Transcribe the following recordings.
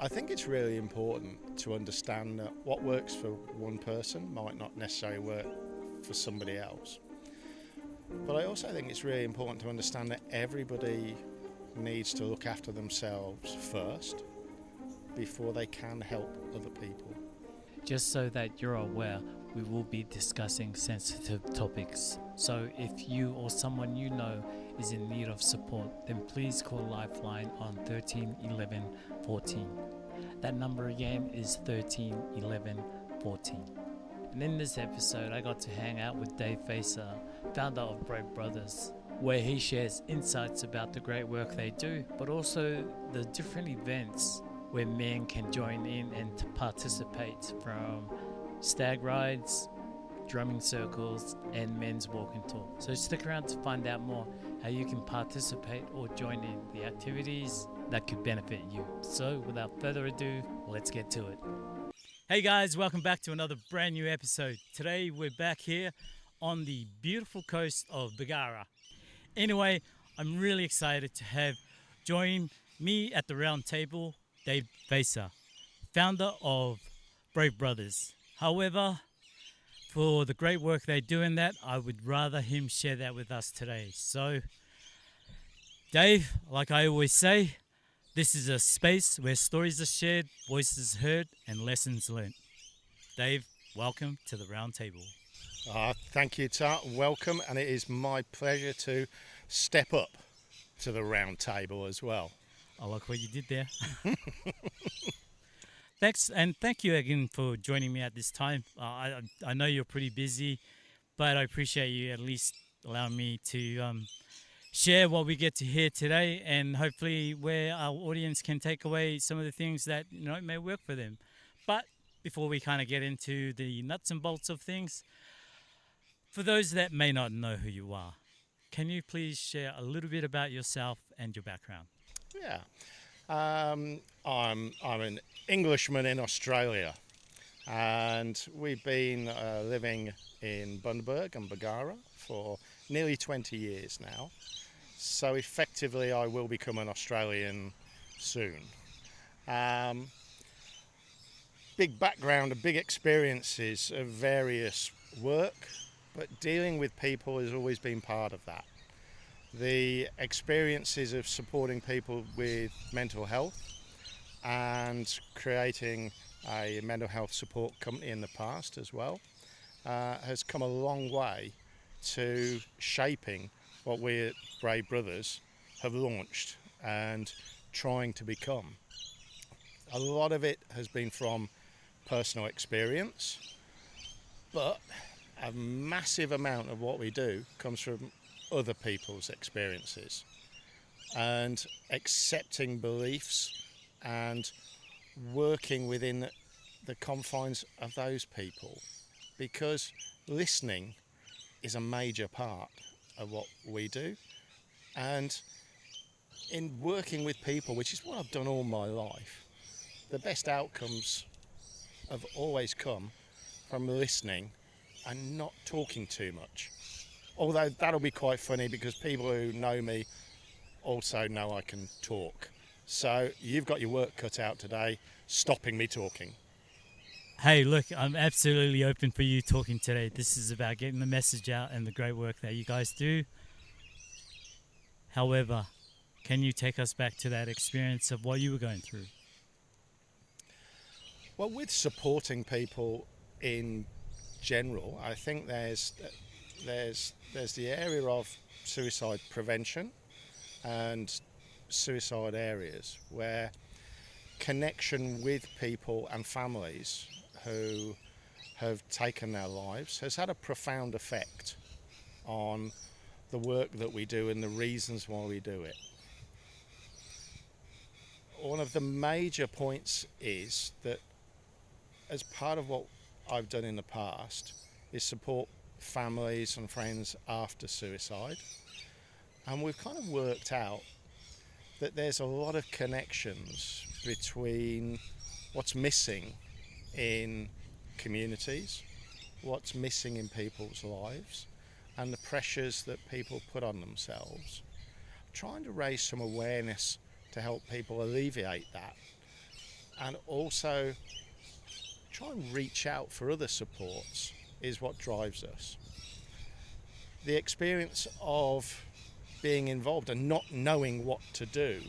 I think it's really important to understand that what works for one person might not necessarily work for somebody else. But I also think it's really important to understand that everybody needs to look after themselves first before they can help other people. Just so that you're aware, we will be discussing sensitive topics. So if you or someone you know is in need of support, then please call Lifeline on 13 11 14. That number again is 13 11 14. And in this episode, I got to hang out with Dave Facer, founder of Brave Brothers, where he shares insights about the great work they do, but also the different events where men can join in and to participate, from stag rides, drumming circles, and men's walk and talk. So stick around to find out more how you can participate or join in the activities that could benefit you. So without further ado, let's get to it. Hey guys, welcome back to another brand new episode. Today we're back here on the beautiful coast of Bargara. Anyway, I'm really excited to have join me at the round table Dave Facer, founder of Brave Brothers. However, for the great work they do in that, I would rather him share that with us today. So, Dave, like I always say, this is a space where stories are shared, voices heard, and lessons learned. Dave, welcome to the round table. Thank you, Tart. Welcome, and it is my pleasure to step up to the round table as well. I like what you did there. Thanks, and thank you again for joining me at this time. I know you're pretty busy, but I appreciate you at least allowing me to share what we get to hear today, and hopefully where our audience can take away some of the things that may work for them. But before we kind of get into the nuts and bolts of things, for those that may not know who you are, can you please share a little bit about yourself and your background? Yeah, I'm an Englishman in Australia, and we've been living in Bundaberg and Bargara for nearly 20 years now. So effectively, I will become an Australian soon. Big background and big experiences of various work, but dealing with people has always been part of that. The experiences of supporting people with mental health and creating a mental health support company in the past as well has come a long way to shaping what we at Brave Brothers have launched and trying to become. A lot of it has been from personal experience, but a massive amount of what we do comes from other people's experiences and accepting beliefs and working within the confines of those people, because listening is a major part of what we do. And in working with people, which is what I've done all my life, the best outcomes have always come from listening and not talking too much. Although that'll be quite funny because people who know me also know I can talk. So you've got your work cut out today, stopping me talking. Hey, look, I'm absolutely open for you talking today. This is about getting the message out and the great work that you guys do. However, can you take us back to that experience of what you were going through? Well, with supporting people in general, I think there's the area of suicide prevention and suicide areas where connection with people and families who have taken their lives has had a profound effect on the work that we do and the reasons why we do it. One of the major points is that as part of what I've done in the past is support families and friends after suicide, and we've kind of worked out that there's a lot of connections between what's missing in communities, what's missing in people's lives, and the pressures that people put on themselves. Trying to raise some awareness to help people alleviate that and also try and reach out for other supports is what drives us. The experience of being involved and not knowing what to do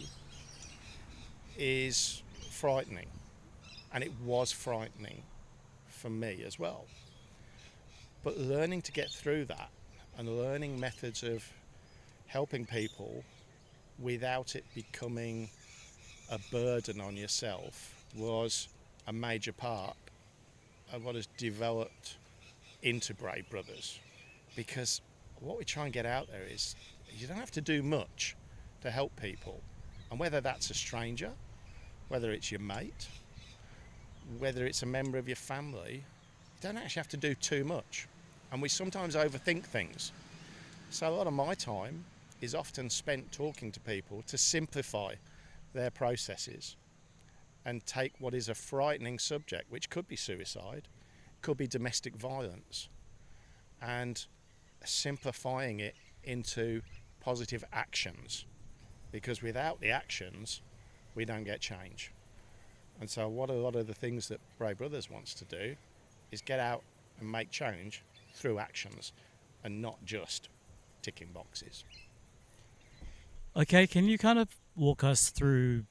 is frightening, and it was frightening for me as well. But learning to get through that and learning methods of helping people without it becoming a burden on yourself was a major part of what has developed into Brave Brothers. Because what we try and get out there is you don't have to do much to help people. And whether that's a stranger, whether it's your mate, whether it's a member of your family, you don't actually have to do too much. And we sometimes overthink things. So a lot of my time is often spent talking to people to simplify their processes and take what is a frightening subject, which could be suicide, could be domestic violence, and simplifying it into positive actions. Because without the actions, we don't get change. And so what a lot of the things that Brave Brothers wants to do is get out and make change through actions and not just ticking boxes. Okay, can you kind of walk us through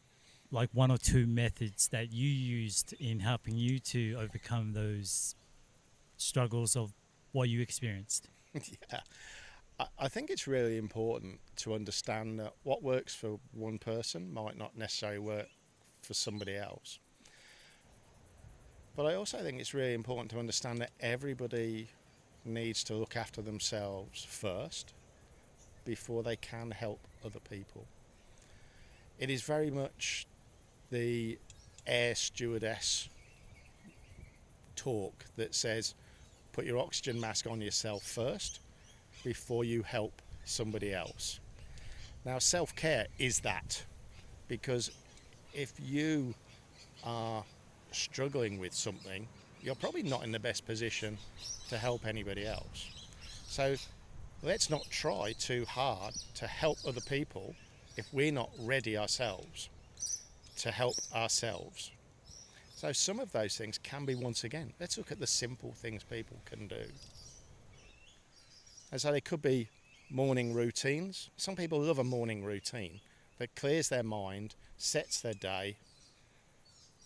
like one or two methods that you used in helping you to overcome those struggles of what you experienced? Yeah, I think it's really important to understand that what works for one person might not necessarily work for somebody else. But I also think it's really important to understand that everybody needs to look after themselves first before they can help other people. It is very much the air stewardess talk that says put your oxygen mask on yourself first before you help somebody else. Now, self-care is that, because if you are struggling with something, you're probably not in the best position to help anybody else. So let's not try too hard to help other people if we're not ready ourselves to help ourselves. So some of those things can be, once again, let's look at the simple things people can do. And so they could be morning routines. Some people love a morning routine that clears their mind, sets their day,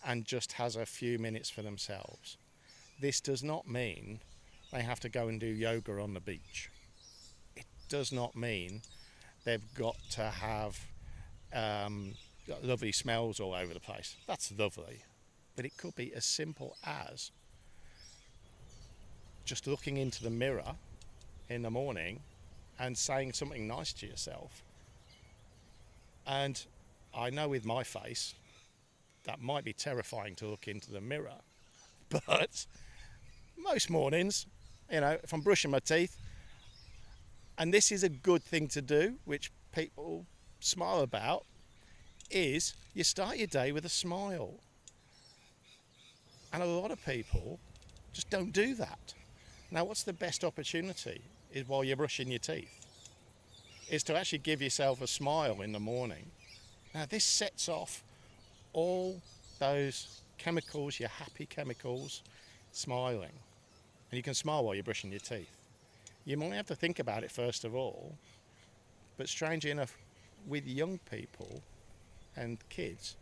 and just has a few minutes for themselves. This does not mean they have to go and do yoga on the beach. It does not mean they've got to have lovely smells all over the place. That's lovely. But it could be as simple as just looking into the mirror in the morning and saying something nice to yourself. And I know with my face, that might be terrifying to look into the mirror. But most mornings, if I'm brushing my teeth, and this is a good thing to do, which people smile about, is you start your day with a smile. And a lot of people just don't do that. Now, what's the best opportunity is while you're brushing your teeth, is to actually give yourself a smile in the morning. Now, this sets off all those chemicals, your happy chemicals, smiling. And you can smile while you're brushing your teeth. You might have to think about it first of all, but strangely enough, with young people and kids,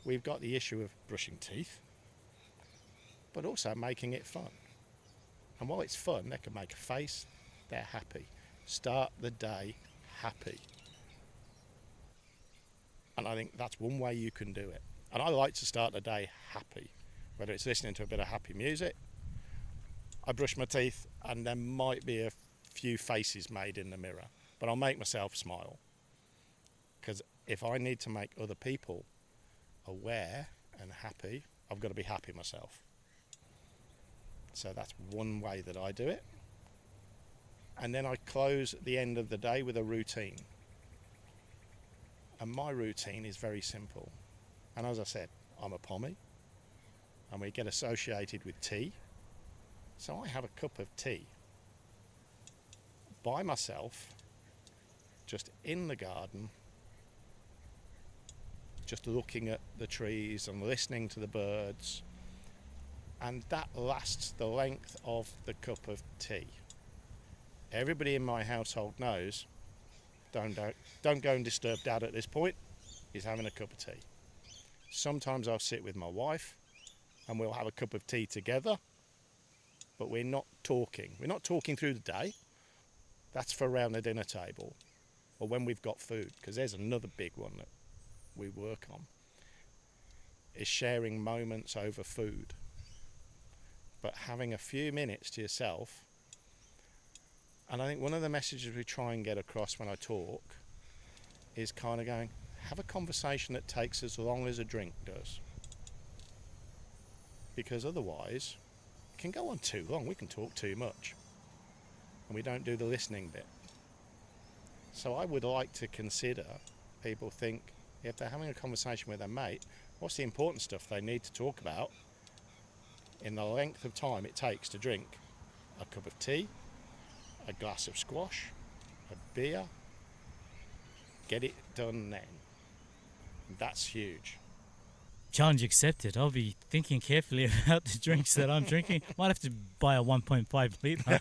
we've got the issue of brushing teeth, but also making it fun. And while it's fun, they can make a face, they're happy. Start the day happy. And I think that's one way you can do it. And I like to start the day happy, whether it's listening to a bit of happy music. I brush my teeth and there might be a few faces made in the mirror, but I'll make myself smile. Because if I need to make other people aware and happy, I've got to be happy myself. So that's one way that I do it. And then I close the end of the day with a routine. And my routine is very simple. And as I said, I'm a pommie, and we get associated with tea. So I have a cup of tea by myself, just in the garden, just looking at the trees and listening to the birds, and that lasts the length of the cup of tea. Everybody in my household knows, don't go and disturb Dad at this point. He's having a cup of tea. Sometimes I'll sit with my wife and we'll have a cup of tea together, but we're not talking. We're not talking through the day. That's for around the dinner table or when we've got food, because there's another big one that we work on, is sharing moments over food. But having a few minutes to yourself. And I think one of the messages we try and get across when I talk is kind of going, have a conversation that takes as long as a drink does. Because otherwise, it can go on too long. We can talk too much. And we don't do the listening bit. So I would like to consider people think, if they're having a conversation with their mate, what's the important stuff they need to talk about in the length of time it takes to drink a cup of tea, a glass of squash, a beer. Get it done then. That's huge. Challenge accepted. I'll be thinking carefully about the drinks that I'm drinking. Might have to buy a 1.5 litre.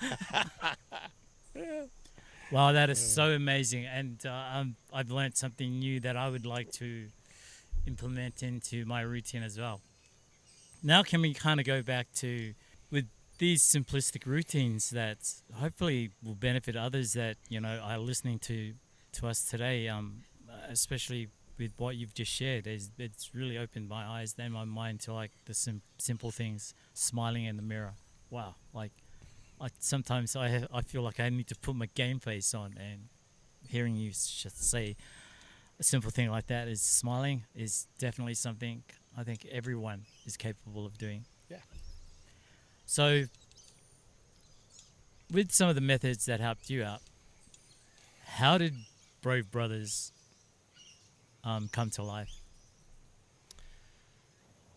Wow, that is so amazing. And I've learned something new that I would like to implement into my routine as well. Now can we kind of go back to, with these simplistic routines that hopefully will benefit others that, are listening to us today, especially with what you've just shared. It's really opened my eyes and my mind to like the simple things, smiling in the mirror. Wow, like sometimes I feel like I need to put my game face on, and hearing you just say a simple thing like that is smiling is definitely something I think everyone is capable of doing. Yeah. So with some of the methods that helped you out, how did Brave Brothers come to life?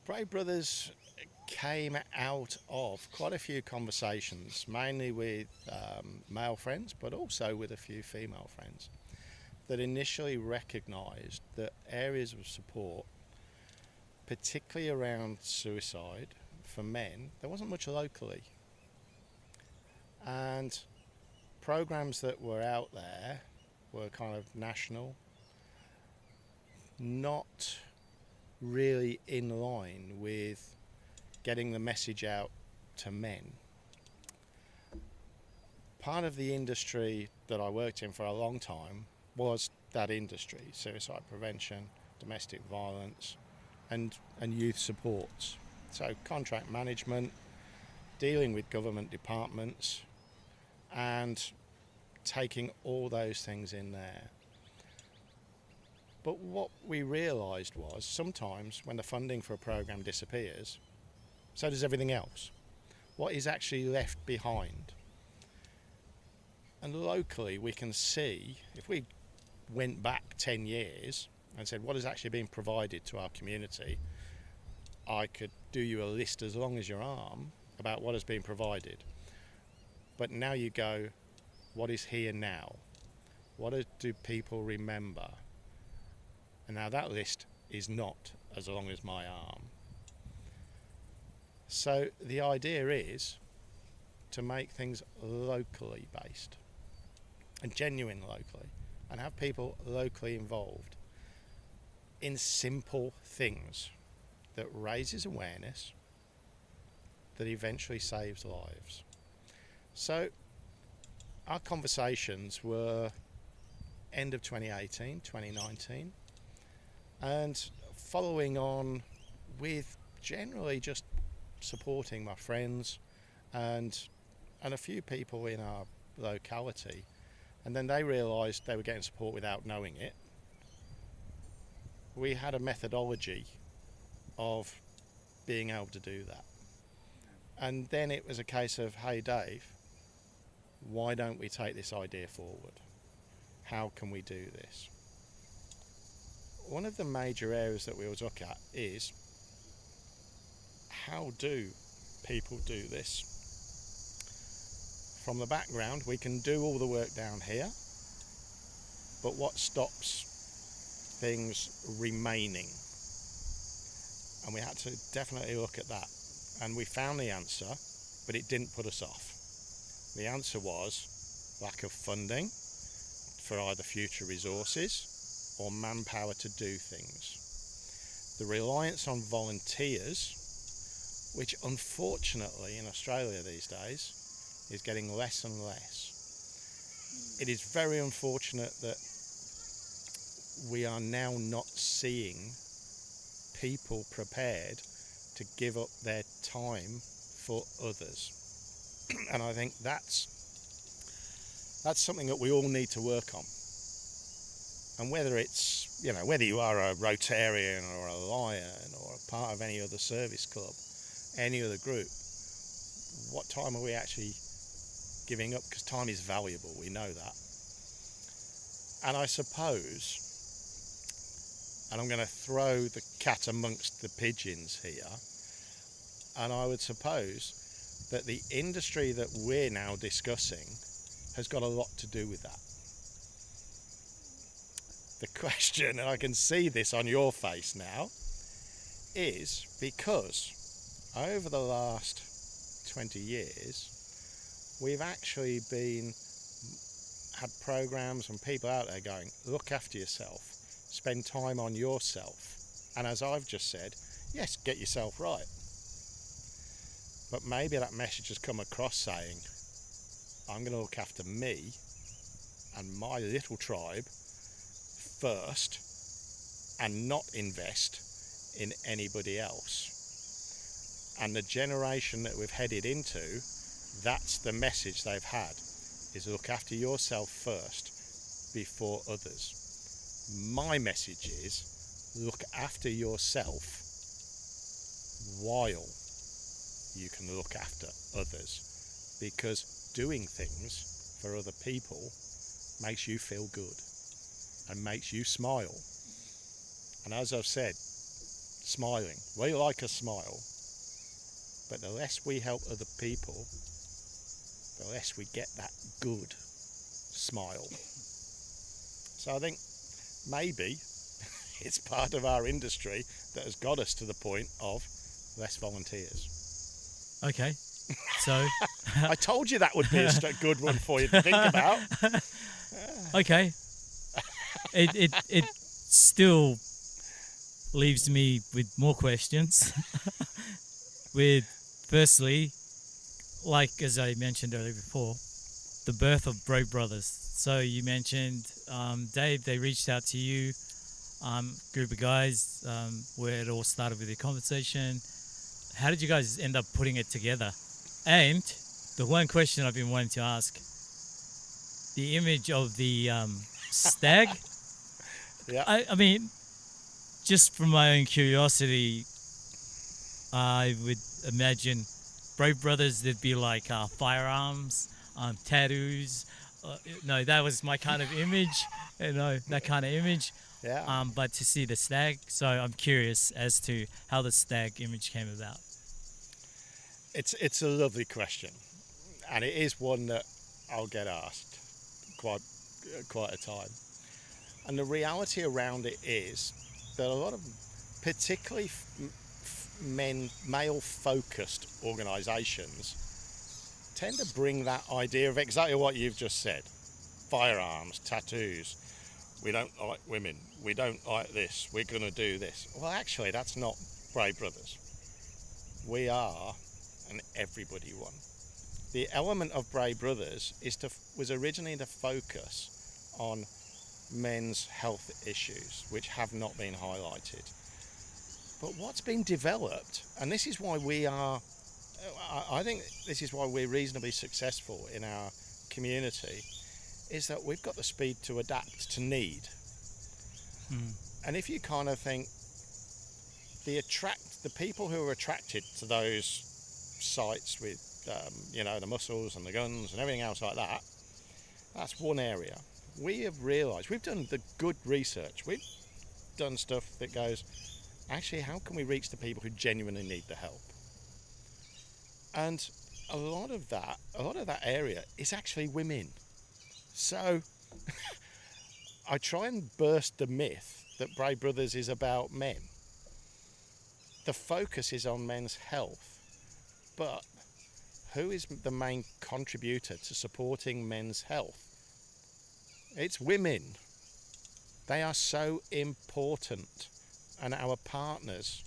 Brave Brothers came out of quite a few conversations, mainly with male friends, but also with a few female friends, that initially recognised that areas of support, particularly around suicide for men, there wasn't much locally. And programs that were out there were kind of national, not really in line with getting the message out to men. Part of the industry that I worked in for a long time was that industry: suicide prevention, domestic violence, and youth supports. So contract management, dealing with government departments, and taking all those things in there. But what we realised was sometimes when the funding for a program disappears, so does everything else. What is actually left behind? And locally we can see, if we went back 10 years and said what is actually being provided to our community, I could do you a list as long as your arm about what has been provided. But now you go, what is here now? What do people remember? And now that list is not as long as my arm. So the idea is to make things locally based and genuine locally, and have people locally involved in simple things that raises awareness, that eventually saves lives. So our conversations were end of 2018, 2019, and following on with generally just supporting my friends and a few people in our locality. And then they realised they were getting support without knowing it. We had a methodology of being able to do that. And then it was a case of, hey Dave, why don't we take this idea forward? How can we do this? One of the major areas that we always look at is, how do people do this? From the background, we can do all the work down here, but what stops things remaining. And we had to definitely look at that. And we found the answer, but it didn't put us off. The answer was lack of funding for either future resources or manpower to do things. The reliance on volunteers, which unfortunately in Australia these days is getting less and less. It is very unfortunate that we are now not seeing people prepared to give up their time for others. And I think that's something that we all need to work on. And whether it's, whether you are a Rotarian or a Lion or a part of any other service club, any other group, what time are we actually giving up? Because time is valuable, we know that. And I suppose, and I'm going to throw the cat amongst the pigeons here, and I would suppose that the industry that we're now discussing has got a lot to do with that. The question, and I can see this on your face now, is because over the last 20 years, we've actually had programs and people out there going, look after yourself, spend time on yourself. And as I've just said, yes, get yourself right. But maybe that message has come across saying, I'm going to look after me and my little tribe first and not invest in anybody else. And the generation that we've headed into, that's the message they've had, is look after yourself first before others. My message is look after yourself while you can look after others, because doing things for other people makes you feel good and makes you smile. And as I've said, smiling, we like a smile, but the less we help other people, the less we get that good smile. So I think maybe it's part of our industry that has got us to the point of less volunteers. Okay, so I told you that would be a good one for you to think about. Okay, it still leaves me with more questions. With firstly, like as I mentioned earlier before, the birth of Brave Brothers. So you mentioned Dave, they reached out to you, group of guys, where it all started with your conversation. How did you guys end up putting it together? And the one question I've been wanting to ask, the image of the stag. Yeah. I mean, just from my own curiosity, I would imagine Brave Brothers, there'd be like firearms, tattoos. No, that was my kind of image. That kind of image. Yeah. But to see the stag, so I'm curious as to how the stag image came about. It's a lovely question, and it is one that I'll get asked quite a time. And the reality around it is that a lot of, particularly male-focused organisations, tend to bring that idea of exactly what you've just said: firearms, tattoos. We don't like women. We don't like this. We're going to do this. Well, actually, that's not Brave Brothers. We are an everybody one. The element of Brave Brothers was originally to focus on men's health issues, which have not been highlighted. But what's been developed, and this is why I think this is why we're reasonably successful in our community, is that we've got the speed to adapt to need. And if you kind of think the people who are attracted to those sites with the muscles and the guns and everything else like that, that's one area. We have realised, we've done the good research, we've done stuff that goes, actually, how can we reach the people who genuinely need the help? And a lot of that area is actually women. So I try and burst the myth that Brave Brothers is about men. The focus is on men's health, but who is the main contributor to supporting men's health? It's women. They are so important, and our partners,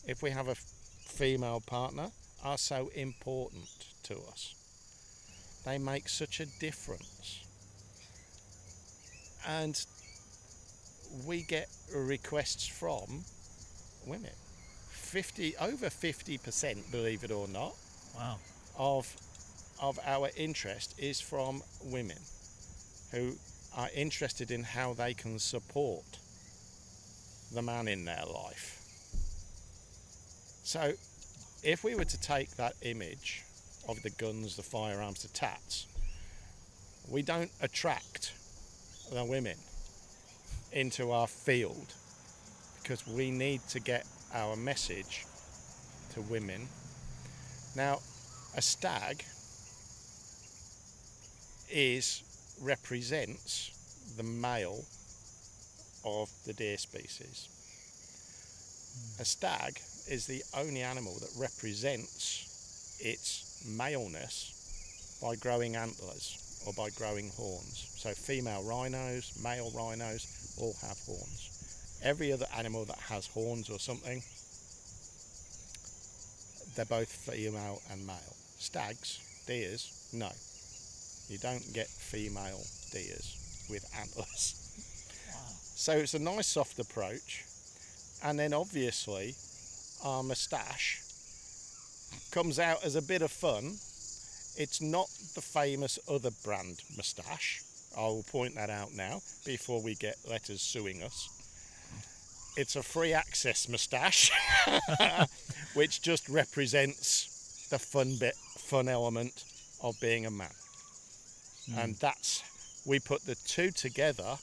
if we have a female partner, are so important to us. They make such a difference. And we get requests from women. Over 50%, believe it or not, Wow. of our interest is from women who are interested in how they can support the man in their life. So if we were to take that image of the guns, the firearms, the tats, we don't attract the women into our field because we need to get our message to women. Now, a stag represents the male of the deer species. A stag is the only animal that represents its maleness by growing antlers or by growing horns. So female rhinos, male rhinos all have horns. Every other animal that has horns or something, they're both female and male. Stags, deers, no. You don't get female deers with antlers. Wow. So it's a nice soft approach. And then obviously our moustache comes out as a bit of fun. It's not the famous other brand moustache. I will point that out now before we get letters suing us. It's a free access moustache, which just represents the fun element of being a man. And we put the two together,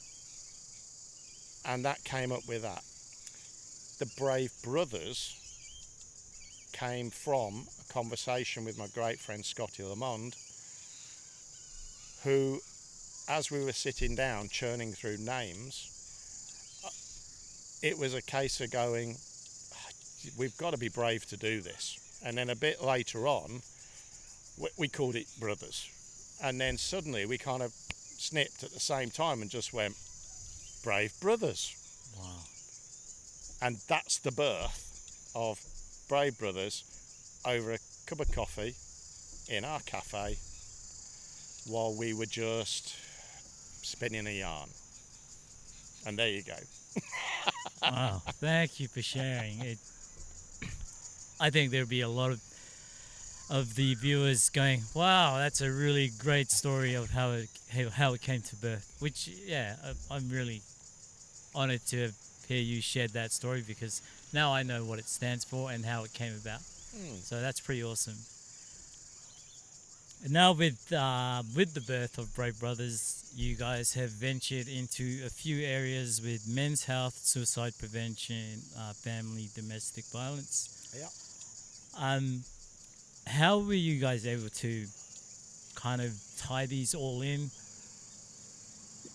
and that came up with that. The Brave Brothers came from a conversation with my great friend Scotty Lamond, who, as we were sitting down churning through names, it was a case of going, we've got to be brave to do this. And then a bit later on, we called it Brothers. And then suddenly we kind of snipped at the same time and just went, Brave Brothers. Wow. And that's the birth of Brave Brothers over a cup of coffee in our cafe while we were just spinning a yarn. And there you go. Wow. Thank you for sharing it. I think there'll be a lot of the viewers going, wow, that's a really great story of how it came to birth. Which, yeah, I'm really honored to hear you shared that story, because now I know what it stands for and how it came about. So that's pretty awesome. And now with the birth of Brave Brothers, you guys have ventured into a few areas with men's health, suicide prevention, family, domestic violence. Yeah. How were you guys able to kind of tie these all in,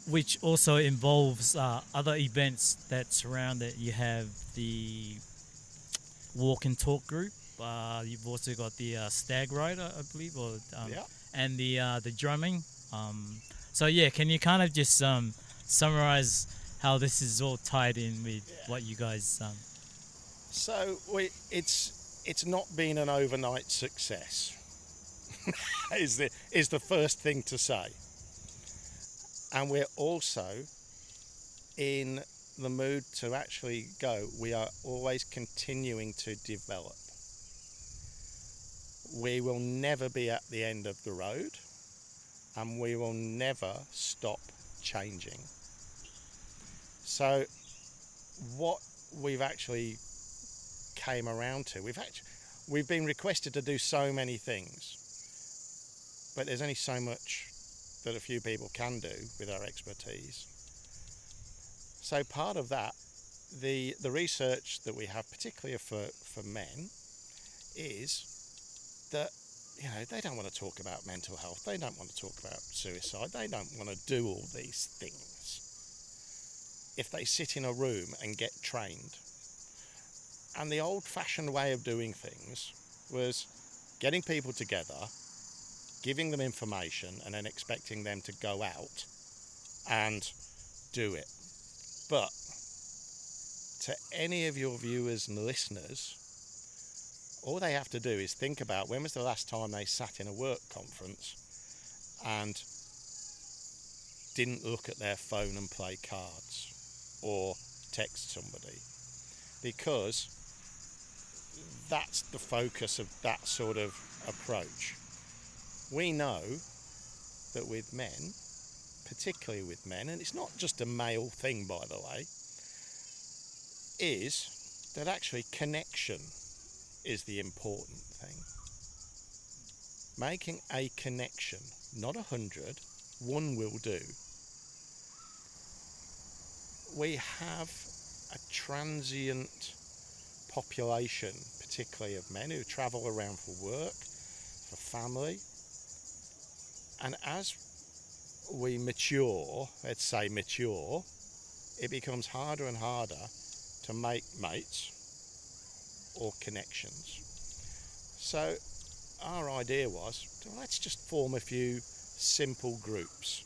which also involves other events that surround it? You have the walk and talk group. You've also got the stag ride, I believe, and the drumming. So yeah, can you kind of just summarize how this is all tied in with what you guys? So it's not been an overnight success. is the first thing to say. And we're also in the mood to actually go. We are always continuing to develop. We will never be at the end of the road, and we will never stop changing. So what we've actually came around to, we've been requested to do so many things, but there's only so much that a few people can do with our expertise. So part of that, the research that we have, particularly for men, is that, you know, they don't want to talk about mental health, they don't want to talk about suicide, they don't want to do all these things. if they sit in a room and get trained. And the old-fashioned way of doing things was getting people together, giving them information, and then expecting them to go out and do it. But to any of your viewers and listeners, all they have to do is think about when was the last time they sat in a work conference and didn't look at their phone and play cards or text somebody, because that's the focus of that sort of approach. We know that with men, particularly with men, and it's not just a male thing, by the way, is that actually connection is the important thing. Making a connection, not 100, one will do. We have a transient population, particularly of men who travel around for work, for family, and as we mature, let's say mature, it becomes harder and harder to make mates or connections. So our idea was, let's just form a few simple groups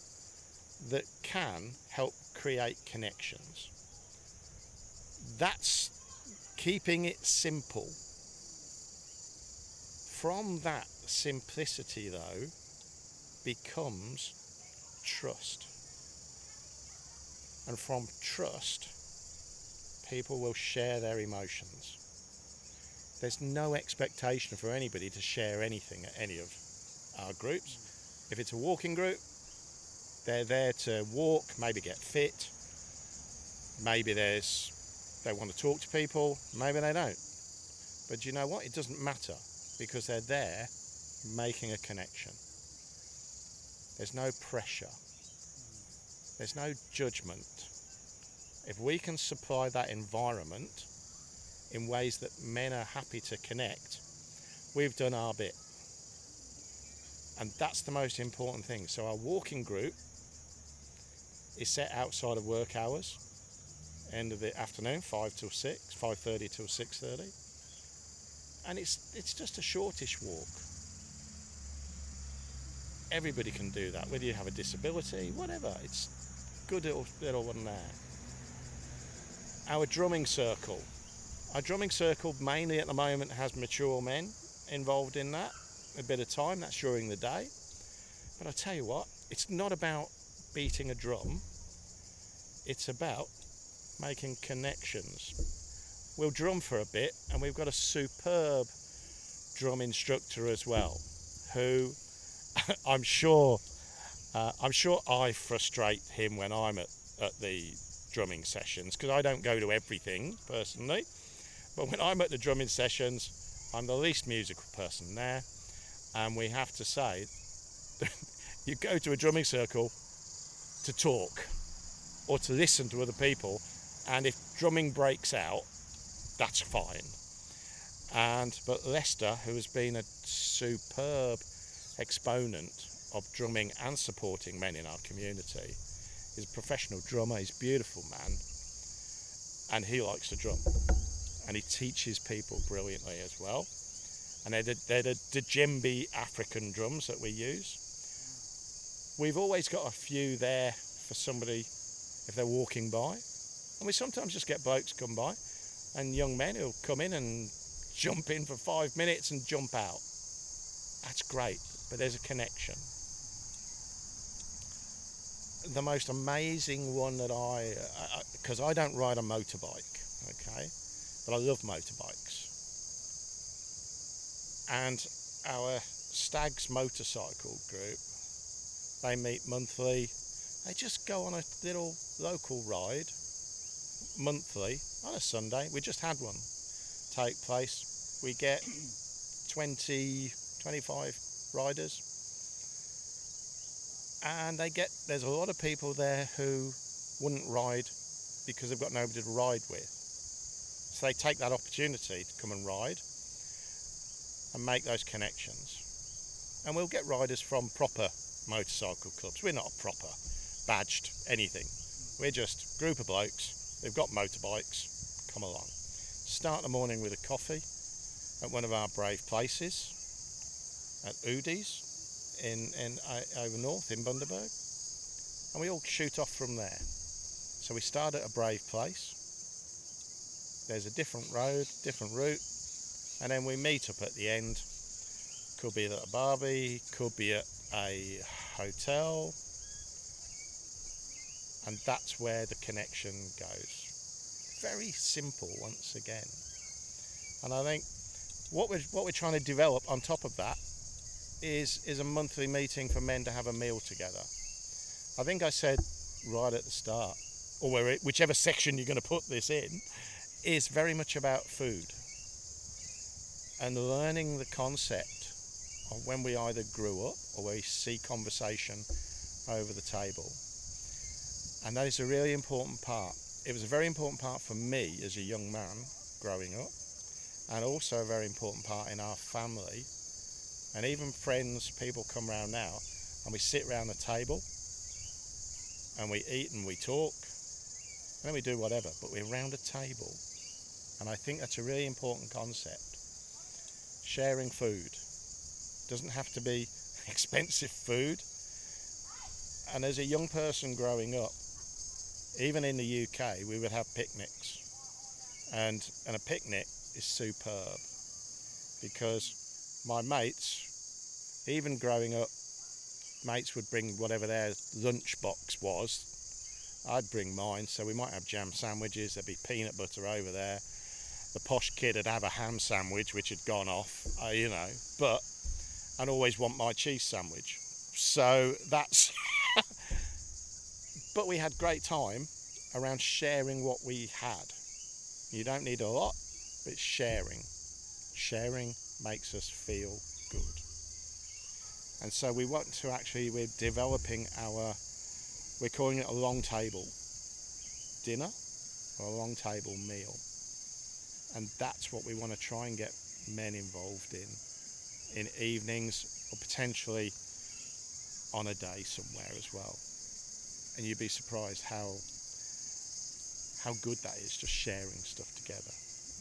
that can help create connections. That's keeping it simple. From that simplicity, though, becomes trust. And from trust, people will share their emotions. There's no expectation for anybody to share anything at any of our groups. If it's a walking group, they're there to walk, maybe get fit, maybe they want to talk to people, maybe they don't. But you know what? It doesn't matter, because they're there making a connection. There's no pressure. There's no judgment. If we can supply that environment in ways that men are happy to connect, we've done our bit. And that's the most important thing. So our walking group is set outside of work hours, end of the afternoon, 5 till 6, 5:30 till 6:30. And it's just a shortish walk. Everybody can do that, whether you have a disability, whatever. It's good little one there. Our drumming circle. Our drumming circle mainly at the moment has mature men involved in that. A bit of time, that's during the day. But I tell you what, it's not about beating a drum. It's about making connections. We'll drum for a bit, and we've got a superb drum instructor as well, who I'm sure I frustrate him when I'm at the drumming sessions, because I don't go to everything personally. But when I'm at the drumming sessions, I'm the least musical person there, and we have to say, you go to a drumming circle to talk or to listen to other people, and if drumming breaks out, that's fine. But Lester, who has been a superb exponent of drumming and supporting men in our community, is a professional drummer. He's a beautiful man, and he likes to drum, and he teaches people brilliantly as well. And they're the djembe African drums that we use. We've always got a few there for somebody if they're walking by, and we sometimes just get blokes come by and young men who'll come in and jump in for 5 minutes and jump out. That's great, but there's a connection. The most amazing one that because I don't ride a motorbike, okay, but I love motorbikes. And our Stags motorcycle group, they meet monthly. They just go on a little local ride monthly on a Sunday. We just had one take place. We get 20, 25 riders, and there's a lot of people there who wouldn't ride because they've got nobody to ride with. So they take that opportunity to come and ride and make those connections. And we'll get riders from proper motorcycle clubs. We're not a proper badged anything. We're just a group of blokes. They've got motorbikes. Come along. Start the morning with a coffee at one of our brave places at Udi's in over north in Bundaberg, and we all shoot off from there. So we start at a brave place. There's a different road, different route, and then we meet up at the end. Could be at a barbie, could be at a hotel, and that's where the connection goes. Very simple once again. And I think what we're trying to develop on top of that is a monthly meeting for men to have a meal together. I think I said right at the start, or whichever section you're going to put this in, is very much about food and learning the concept of when we either grew up or we see conversation over the table. And that is a really important part. It was a very important part for me as a young man growing up, and also a very important part in our family. And even friends, people come round now, and we sit around the table and we eat and we talk, and then we do whatever, but we're around a table. And I think that's a really important concept. Sharing food. Doesn't have to be expensive food. And as a young person growing up, even in the UK, we would have picnics. And a picnic is superb, because my mates, even growing up, mates would bring whatever their lunch box was. I'd bring mine, so we might have jam sandwiches, there'd be peanut butter over there. The posh kid would have a ham sandwich, which had gone off, but I'd always want my cheese sandwich. So that's... But we had great time around sharing what we had. You don't need a lot, but it's sharing. Sharing makes us feel good. And so we want to we're developing we're calling it a long table dinner or a long table meal. And that's what we want to try and get men involved in evenings, or potentially on a day somewhere as well. And you'd be surprised how good that is, just sharing stuff together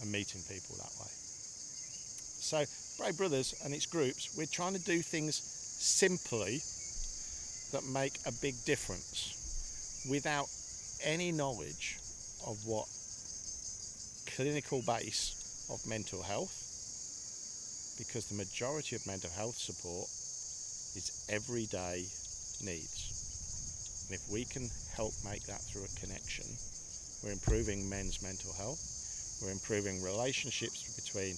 and meeting people that way. So Brave Brothers and its groups, we're trying to do things simply that make a big difference without any knowledge of what clinical base of mental health, because the majority of mental health support is everyday needs. And if we can help make that through a connection, we're improving men's mental health, we're improving relationships between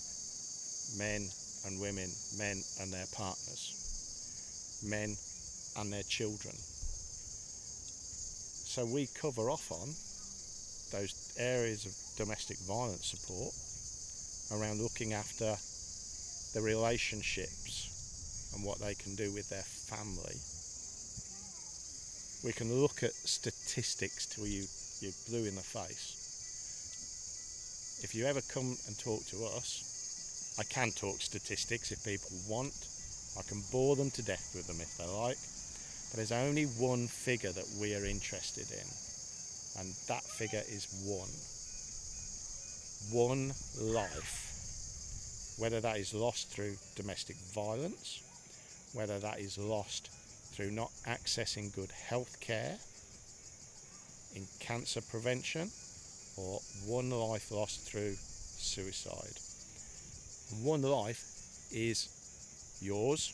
men and women, men and their partners, men and their children. So we cover off on those areas of domestic violence support around looking after the relationships and what they can do with their family. We can look at statistics till you're blue in the face. If you ever come and talk to us, I can talk statistics if people want. I can bore them to death with them if they like. But there's only one figure that we are interested in, and that figure is one. One life. Whether that is lost through domestic violence, whether that is lost through not accessing good health care, in cancer prevention, or one life lost through suicide. One life is yours,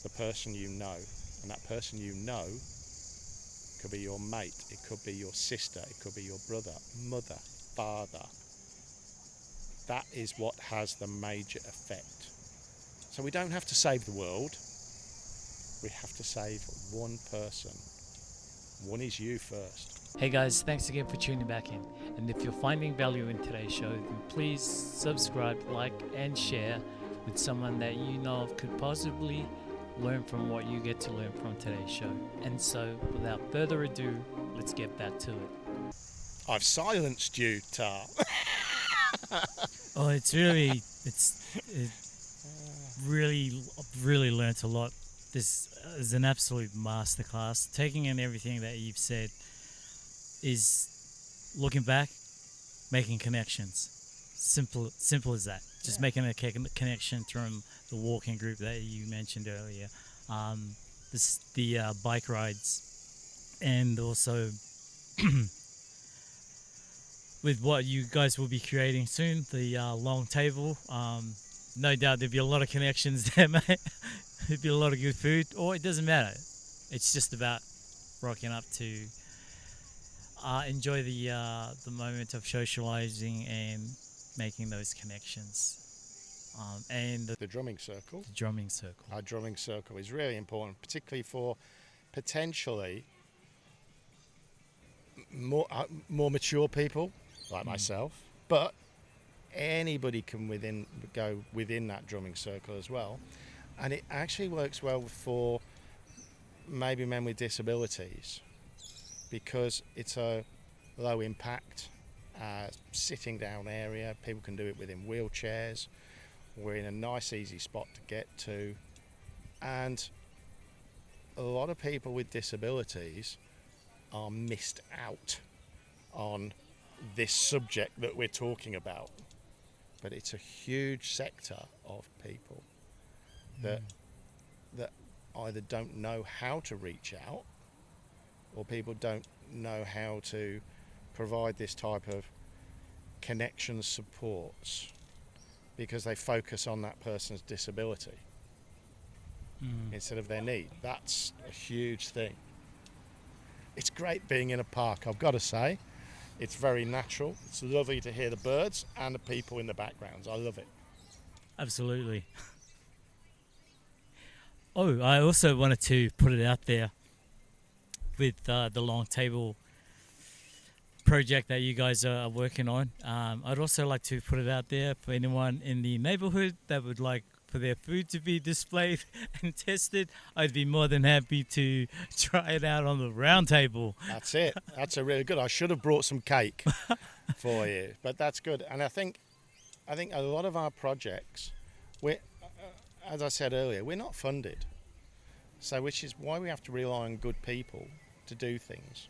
the person you know, and that person you know could be your mate, it could be your sister, it could be your brother, mother, father. That is what has the major effect. So we don't have to save the world, we have to save one person. One is you first. Hey guys, thanks again for tuning back in. And if you're finding value in today's show, then please subscribe, like, and share with someone that you know of could possibly learn from what you get to learn from today's show. And so, without further ado, let's get back to it. I've silenced you, Tar. Oh, it's really learnt a lot. This is an absolute masterclass, taking in everything that you've said is looking back, making connections. Simple as that. Just Yeah. making a connection from the walking group that you mentioned earlier. Um, the bike rides, and also with what you guys will be creating soon, the long table. No doubt there'll be a lot of connections there, mate. There'll be a lot of good food, or it doesn't matter. It's just about rocking up to enjoy the moment of socializing and making those connections. And The drumming circle. the drumming circle. Our drumming circle is really important, particularly for potentially more mature people like myself, but anybody can go within that drumming circle as well, and it actually works well for maybe men with disabilities because it's a low impact sitting down area. People can do it within wheelchairs. We're in a nice easy spot to get to, and a lot of people with disabilities are missed out on this subject that we're talking about. But it's a huge sector of people that either don't know how to reach out, or people don't know how to provide this type of connection supports because they focus on that person's disability instead of their need. That's a huge thing. It's great being in a park, I've got to say. It's very natural. It's lovely to hear the birds and the people in the backgrounds. I love it. Absolutely. Oh, I also wanted to put it out there with the long table project that you guys are working on. I'd also like to put it out there for anyone in the neighborhood that would like for their food to be displayed and tested. I'd be more than happy to try it out on the round table. That's it. That's a really good. I should have brought some cake for you, but that's good. And I think a lot of our projects, as I said earlier, we're not funded. So which is why we have to rely on good people to do things.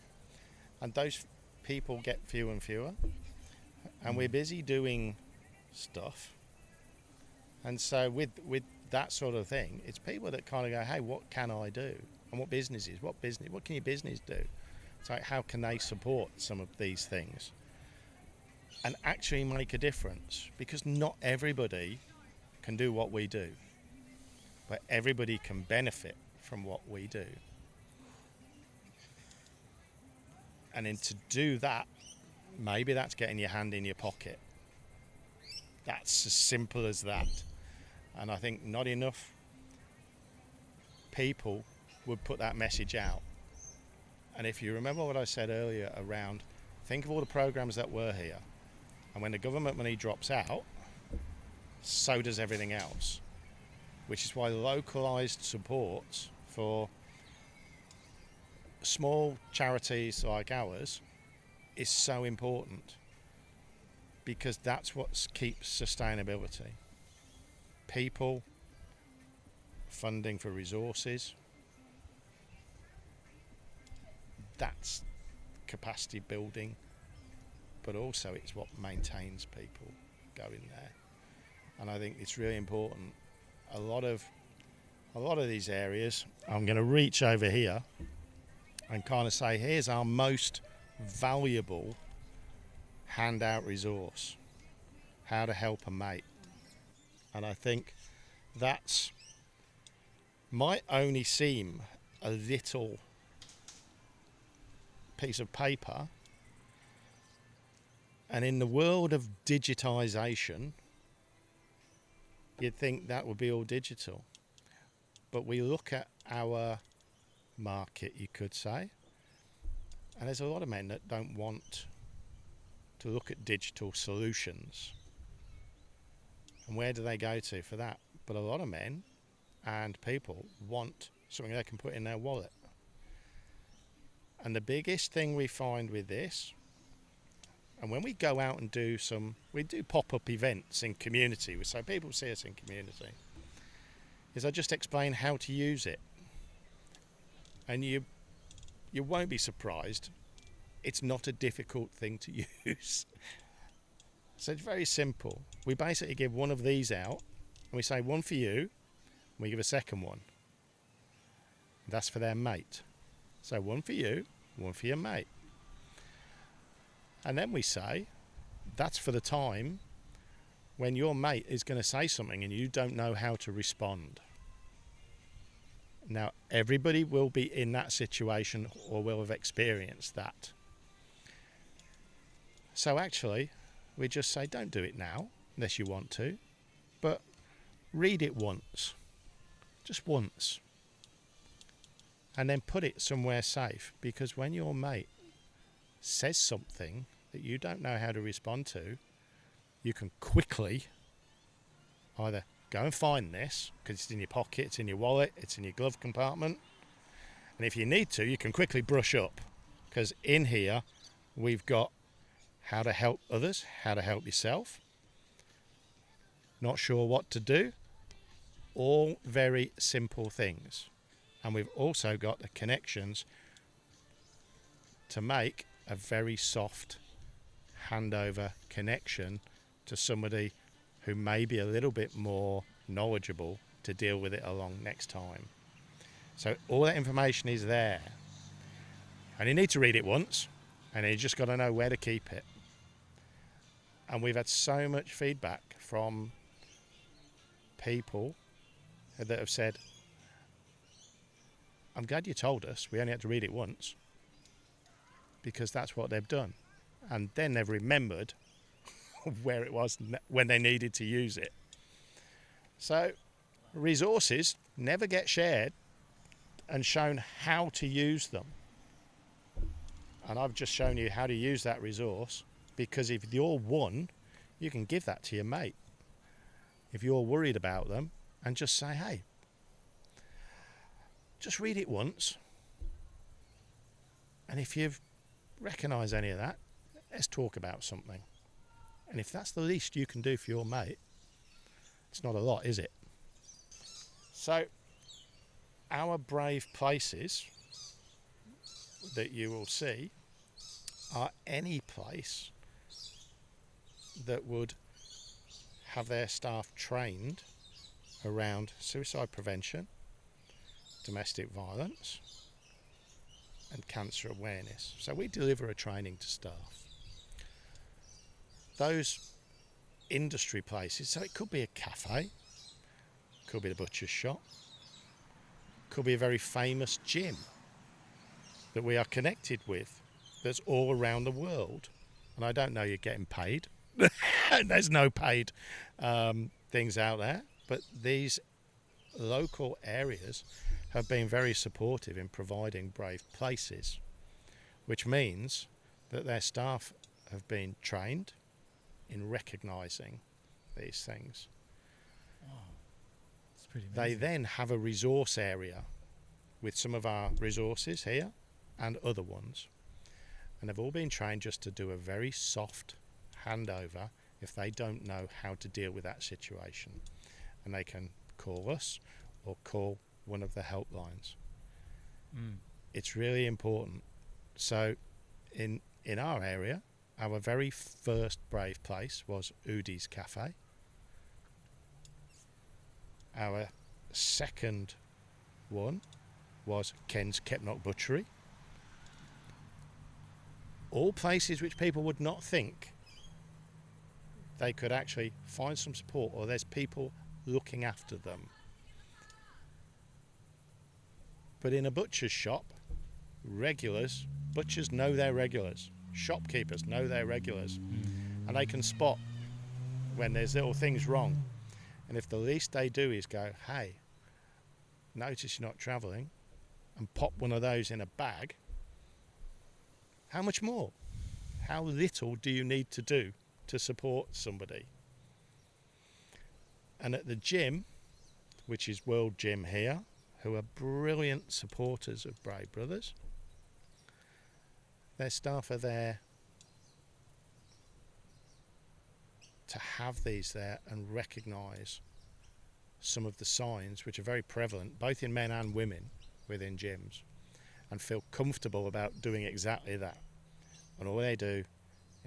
And those people get fewer and fewer. And we're busy doing stuff. And so with that sort of thing, it's people that kind of go, hey, what can I do? And what can your business do? It's like, how can they support some of these things and actually make a difference? Because not everybody can do what we do, but everybody can benefit from what we do. And then to do that, maybe that's getting your hand in your pocket. That's as simple as that. And I think not enough people would put that message out. And if you remember what I said earlier around, think of all the programs that were here. And when the government money drops out, so does everything else. Which is why localised support for small charities like ours is so important, because that's what keeps sustainability. People, funding for resources, that's capacity building, but also it's what maintains people going there. And I think it's really important. A lot of these areas, I'm going to reach over here and kind of say, here's our most valuable handout resource, how to help a mate. And I think that's might only seem a little piece of paper, and in the world of digitization, you'd think that would be all digital. But we look at our market, you could say, and there's a lot of men that don't want to look at digital solutions. And where do they go to for that? But a lot of men and people want something they can put in their wallet. And the biggest thing we find with this, and when we go out and we do pop-up events in community, so people see us in community, is I just explain how to use it. And you won't be surprised It's not a difficult thing to use. So it's very simple. We basically give one of these out, and we say one for you, and we give a second one. That's for their mate. So one for you, one for your mate. And then we say, that's for the time when your mate is going to say something and you don't know how to respond. Now, everybody will be in that situation or will have experienced that. So actually, we just say, don't do it now, unless you want to, but read it once, just once, and then put it somewhere safe, because when your mate says something that you don't know how to respond to, you can quickly either go and find this, because it's in your pocket, it's in your wallet, it's in your glove compartment, and if you need to, you can quickly brush up, because in here we've got how to help others, how to help yourself, not sure what to do, all very simple things. And we've also got the connections to make a very soft handover connection to somebody who may be a little bit more knowledgeable to deal with it along next time. So all that information is there, and you need to read it once, and you just got to know where to keep it. And we've had so much feedback from people that have said, I'm glad you told us, we only had to read it once, because that's what they've done. And then they've remembered where it was when they needed to use it. So resources never get shared and shown how to use them. And I've just shown you how to use that resource, because if you're one, you can give that to your mate. If you're worried about them, and just say, hey, just read it once. And if you recognise any of that, let's talk about something. And if that's the least you can do for your mate, it's not a lot, is it? So our brave places that you will see are any place that would have their staff trained around suicide prevention, domestic violence, and cancer awareness. So we deliver a training to staff. Those industry places, so it could be a cafe, could be the butcher's shop, could be a very famous gym that we are connected with, that's all around the world. And I don't know you're getting paid. There's no paid things out there, but these local areas have been very supportive in providing brave places, which means that their staff have been trained in recognising these things. Wow, that's pretty They amazing. then have a resource area with some of our resources here and other ones, and they've all been trained just to do a very soft handover if they don't know how to deal with that situation, and they can call us or call one of the helplines. It's really important. So in our area, our very first brave place was Udi's Cafe. Our second one was Ken's Kepnock Butchery. All places which people would not think they could actually find some support, or there's people looking after them. But in a butcher's shop, butchers know their regulars, shopkeepers know their regulars, and they can spot when there's little things wrong. And if the least they do is go, hey, notice you're not travelling, and pop one of those in a bag, how much more? How little do you need to do to support somebody? And at the gym, which is World Gym here, who are brilliant supporters of Brave Brothers, their staff are there to have these there and recognise some of the signs which are very prevalent, both in men and women within gyms, and feel comfortable about doing exactly that. And all they do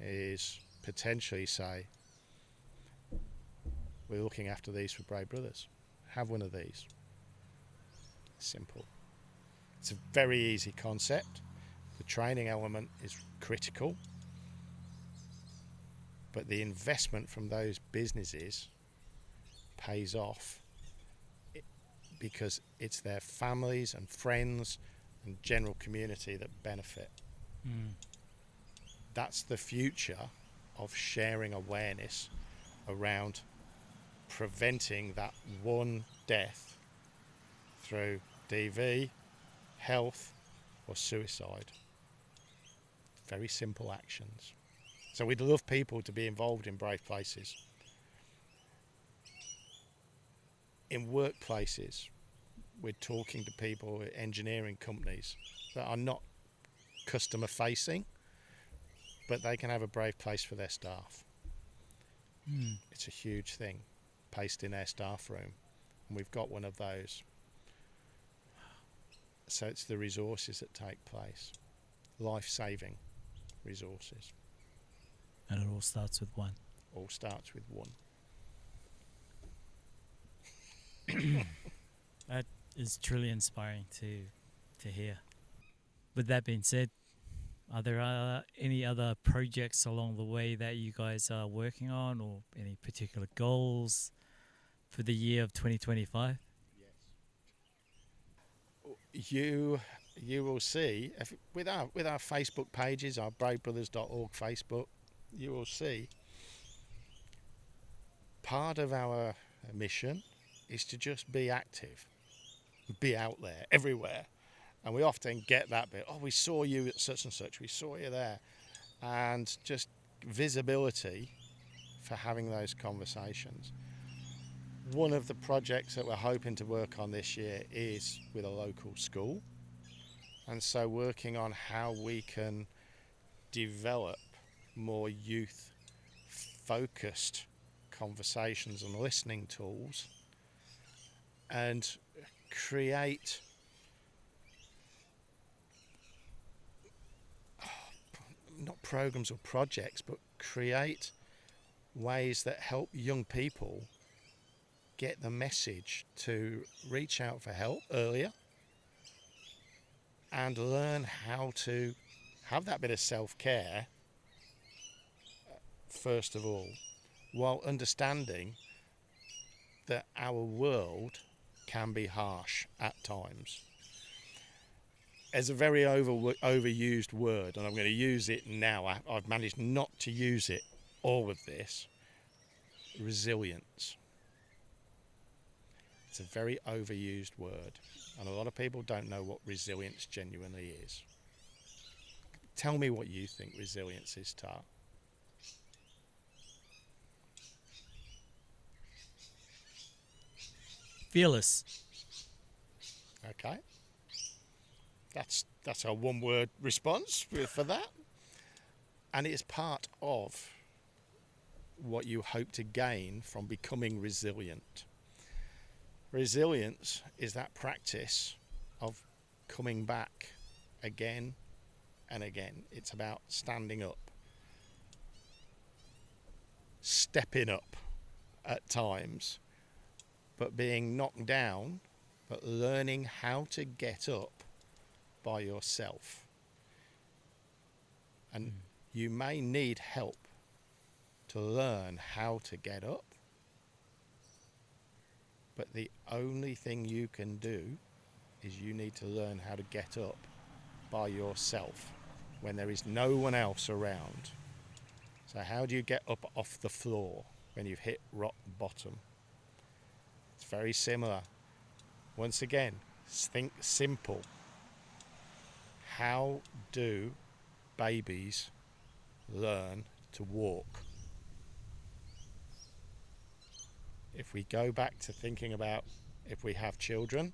is potentially say, we're looking after these for Brave Brothers. Have one of these. Simple. It's a very easy concept. The training element is critical, but the investment from those businesses pays off because it's their families and friends and general community that benefit. That's the future of sharing awareness around preventing that one death through DV, health, or suicide. Very simple actions. So we'd love people to be involved in Brave Places. In workplaces, we're talking to people at engineering companies that are not customer facing, but they can have a Brave Place for their staff. It's a huge thing, placed in their staff room, and we've got one of those. So it's the resources that take place, life-saving resources. And it all starts with one. All starts with one. That is truly inspiring to hear. With that being said, are there any other projects along the way that you guys are working on, or any particular goals for the year of 2025? You will see with our Facebook pages, our bravebrothers.org Facebook, you will see part of our mission is to just be active, be out there everywhere. And we often get that bit, oh, we saw you at such and such, we saw you there. And just visibility for having those conversations. One of the projects that we're hoping to work on this year is with a local school. And so working on how we can develop more youth-focused conversations and listening tools and create not programs or projects, but create ways that help young people get the message to reach out for help earlier and learn how to have that bit of self-care first of all, while understanding that our world can be harsh at times. As a very overused word, and I'm going to use it now, I've managed not to use it all of this, resilience. It's a very overused word, and a lot of people don't know what resilience genuinely is. Tell me what you think resilience is, Tar. Fearless. Okay. That's our one-word response for that. And it's part of what you hope to gain from becoming resilient. Resilience is that practice of coming back again and again. It's about standing up, stepping up at times, but being knocked down, but learning how to get up by yourself. And you may need help to learn how to get up, but the only thing you can do is you need to learn how to get up by yourself when there is no one else around. So how do you get up off the floor when you've hit rock bottom? It's very similar. Once again, think simple. How do babies learn to walk? If we go back to thinking about if we have children,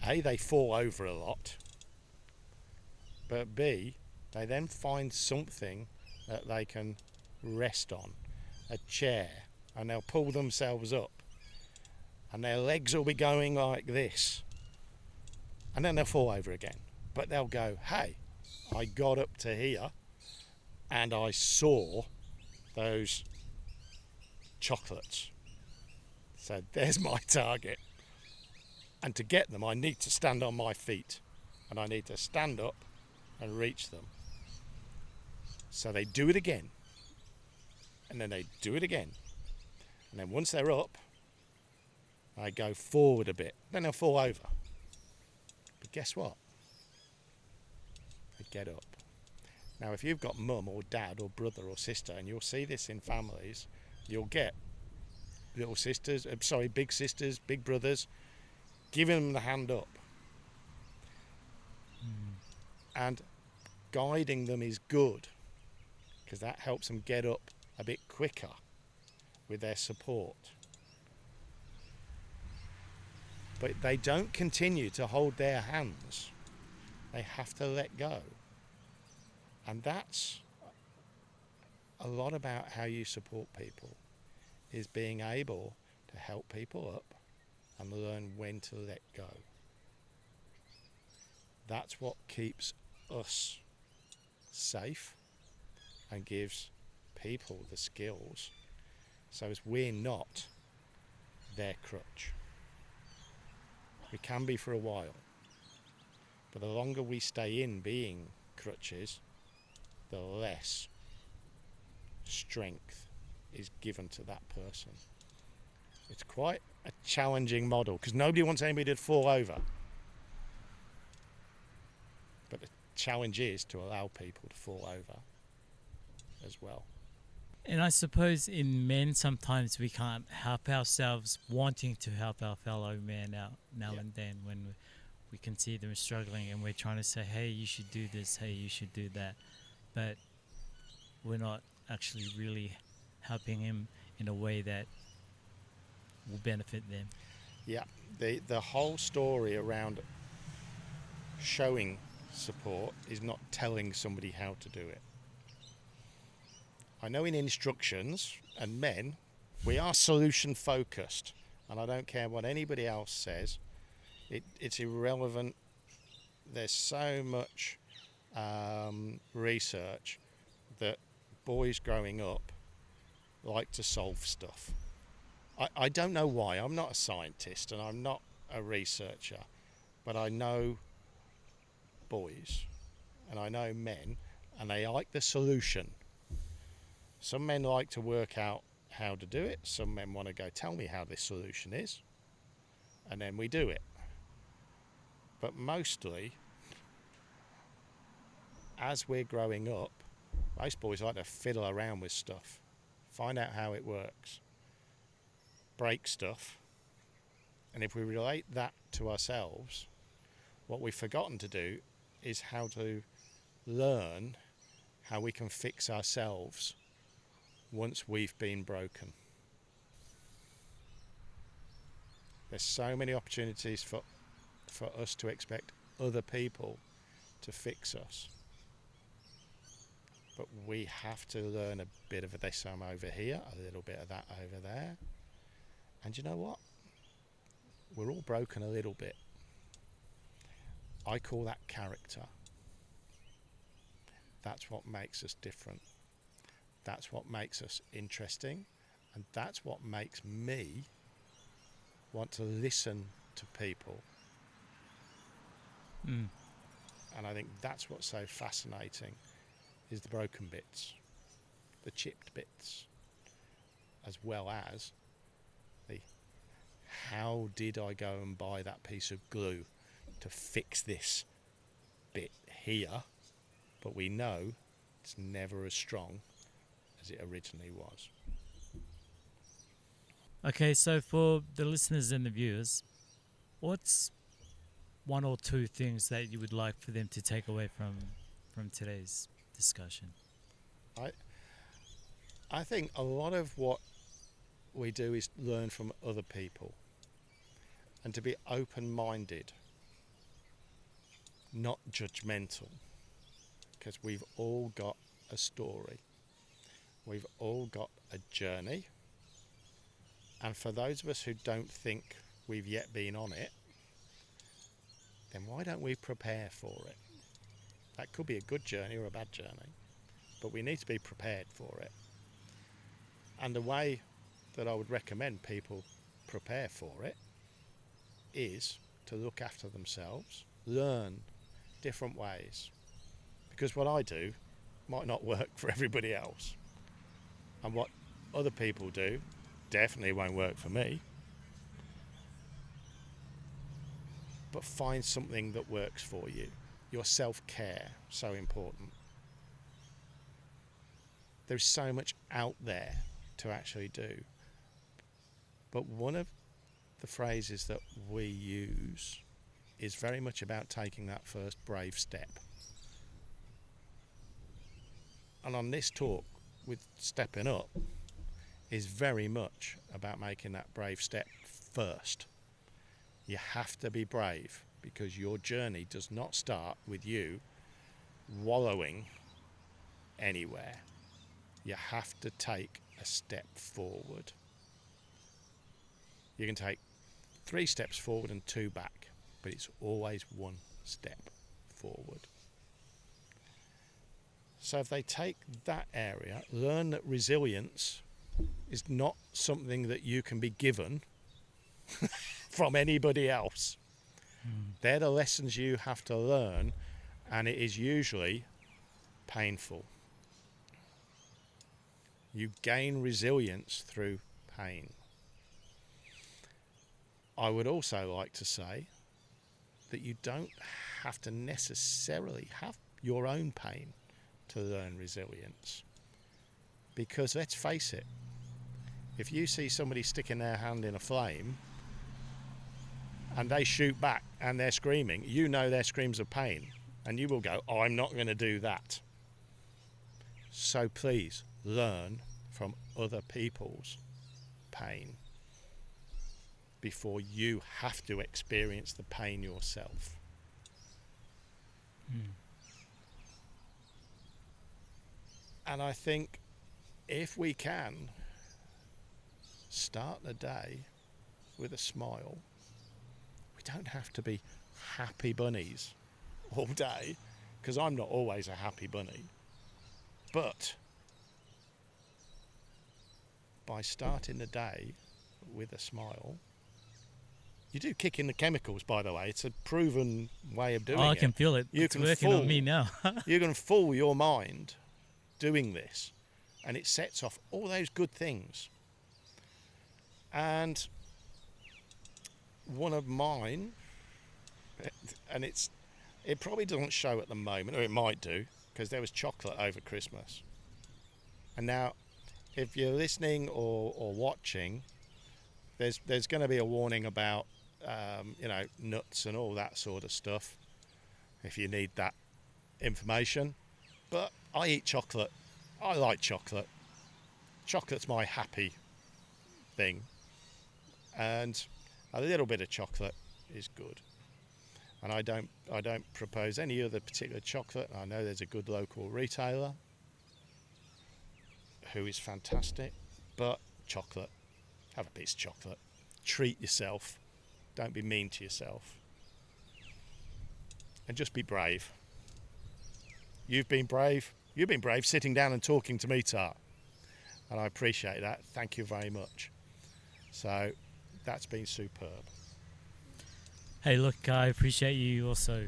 A, they fall over a lot, but B, they then find something that they can rest on, a chair, and they'll pull themselves up, and their legs will be going like this, and then they'll fall over again, but they'll go, hey, I got up to here and I saw those chocolates. So there's my target. And to get them, I need to stand on my feet. And I need to stand up and reach them. So they do it again. And then they do it again. And then once they're up, I go forward a bit. Then they'll fall over. But guess what? They get up. Now, if you've got mum or dad or brother or sister, and you'll see this in families, you'll get little sisters, big sisters, big brothers, giving them the hand up. And guiding them is good, because that helps them get up a bit quicker with their support. But they don't continue to hold their hands. They have to let go. And that's a lot about how you support people, is being able to help people up and learn when to let go. That's what keeps us safe and gives people the skills so as we're not their crutch. We can be for a while, but the longer we stay in being crutches, the less strength is given to that person. It's quite a challenging model, because nobody wants anybody to fall over. But the challenge is to allow people to fall over as well. And I suppose in men, sometimes we can't help ourselves wanting to help our fellow man out now and then when we can see them struggling and we're trying to say, hey, you should do this, hey, you should do that. But we're not actually really helping him in a way that will benefit them. Yeah, the whole story around showing support is not telling somebody how to do it. I know in instructions, and men, we are solution focused, and I don't care what anybody else says. It's irrelevant. There's so much research that boys growing up like to solve stuff. I don't know why. I'm not a scientist and I'm not a researcher, but I know boys and I know men, and they like the solution. Some men like to work out how to do it. Some men want to go, tell me how this solution is, and then we do it. But mostly, as we're growing up, most boys like to fiddle around with stuff, find out how it works, break stuff. And if we relate that to ourselves, what we've forgotten to do is how to learn how we can fix ourselves once we've been broken. There's so many opportunities for us to expect other people to fix us. But we have to learn a bit of this over here, a little bit of that over there. And you know what? We're all broken a little bit. I call that character. That's what makes us different. That's what makes us interesting. And that's what makes me want to listen to people. And I think that's what's so fascinating, is the broken bits, the chipped bits, as well as the how did I go and buy that piece of glue to fix this bit here, but we know it's never as strong as it originally was. Okay, so for the listeners and the viewers, what's one or two things that you would like for them to take away from today's discussion? I think a lot of what we do is learn from other people and to be open-minded, not judgmental, because we've all got a story. We've all got a journey. And for those of us who don't think we've yet been on it, then why don't we prepare for it? That could be a good journey or a bad journey, but we need to be prepared for it. And the way that I would recommend people prepare for it is to look after themselves, learn different ways, because what I do might not work for everybody else, and what other people do definitely won't work for me. But find something that works for you. Your self-care, so important. There's so much out there to actually do, but one of the phrases that we use is very much about taking that first brave step. And on this talk with stepping up is very much about making that brave step first. You have to be brave, because your journey does not start with you wallowing anywhere. You have to take a step forward. You can take 3 steps forward and 2 back, but it's always 1 step forward. So if they take that area, learn that resilience is not something that you can be given from anybody else. They're the lessons you have to learn, and it is usually painful. You gain resilience through pain. I would also like to say that you don't have to necessarily have your own pain to learn resilience, because let's face it, if you see somebody sticking their hand in a flame and they shoot back and they're screaming, you know their screams of pain, and you will go, oh, I'm not going to do that. So please learn from other people's pain before you have to experience the pain yourself. And I think if we can start the day with a smile, we don't have to be happy bunnies all day, because I'm not always a happy bunny. But by starting the day with a smile, you do kick in the chemicals, by the way. It's a proven way of doing it. I can feel it. It's working on me now. You can fool your mind doing this, and it sets off all those good things. And one of mine, and it probably doesn't show at the moment, or it might do, because there was chocolate over Christmas. And now, if you're listening or watching, there's going to be a warning about nuts and all that sort of stuff, if you need that information. But I eat chocolate. I like chocolate. Chocolate's my happy thing, and a little bit of chocolate is good. And I don't propose any other particular chocolate. I know there's a good local retailer who is fantastic, but chocolate. Have a piece of chocolate. Treat yourself. Don't be mean to yourself. And just be brave. You've been brave. You've been brave sitting down and talking to me, Tar. And I appreciate that. Thank you very much. So that's been superb. Hey, look, I appreciate you also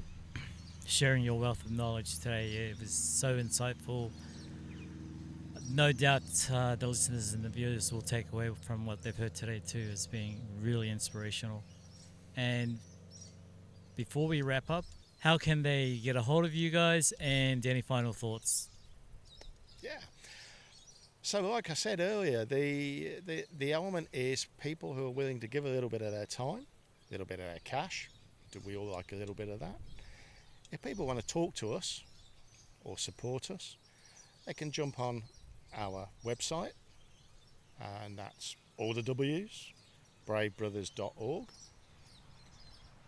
sharing your wealth of knowledge today. It was so insightful. No doubt the listeners and the viewers will take away from what they've heard today too as being really inspirational. And before we wrap up, how can they get a hold of you guys, and any final thoughts? Yeah. So like I said earlier, the element is people who are willing to give a little bit of their time, a little bit of their cash. Do we all like a little bit of that? If people want to talk to us or support us, they can jump on our website, and that's all the W's, bravebrothers.org,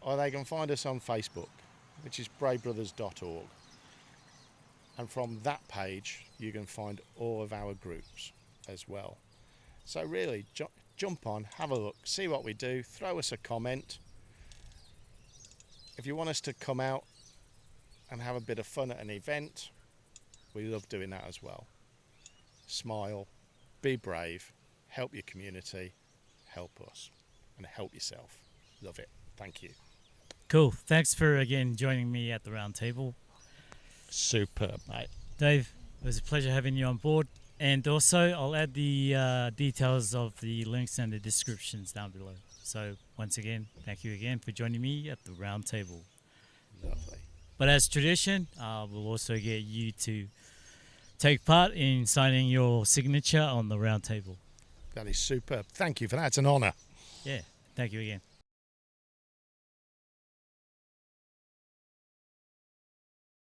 or they can find us on Facebook, which is bravebrothers.org. And from that page, you can find all of our groups as well. So really, jump on, have a look, see what we do, throw us a comment. If you want us to come out and have a bit of fun at an event, we love doing that as well. Smile, be brave, help your community, help us, and help yourself. Love it. Thank you. Cool. Thanks for again joining me at the round table. Superb, mate. Dave, it was a pleasure having you on board. And also, I'll add the details of the links and the descriptions down below. So, once again, thank you again for joining me at the round table. Lovely. But as tradition, we'll also get you to take part in signing your signature on the round table. That is superb. Thank you for that. It's an honour. Yeah, thank you again.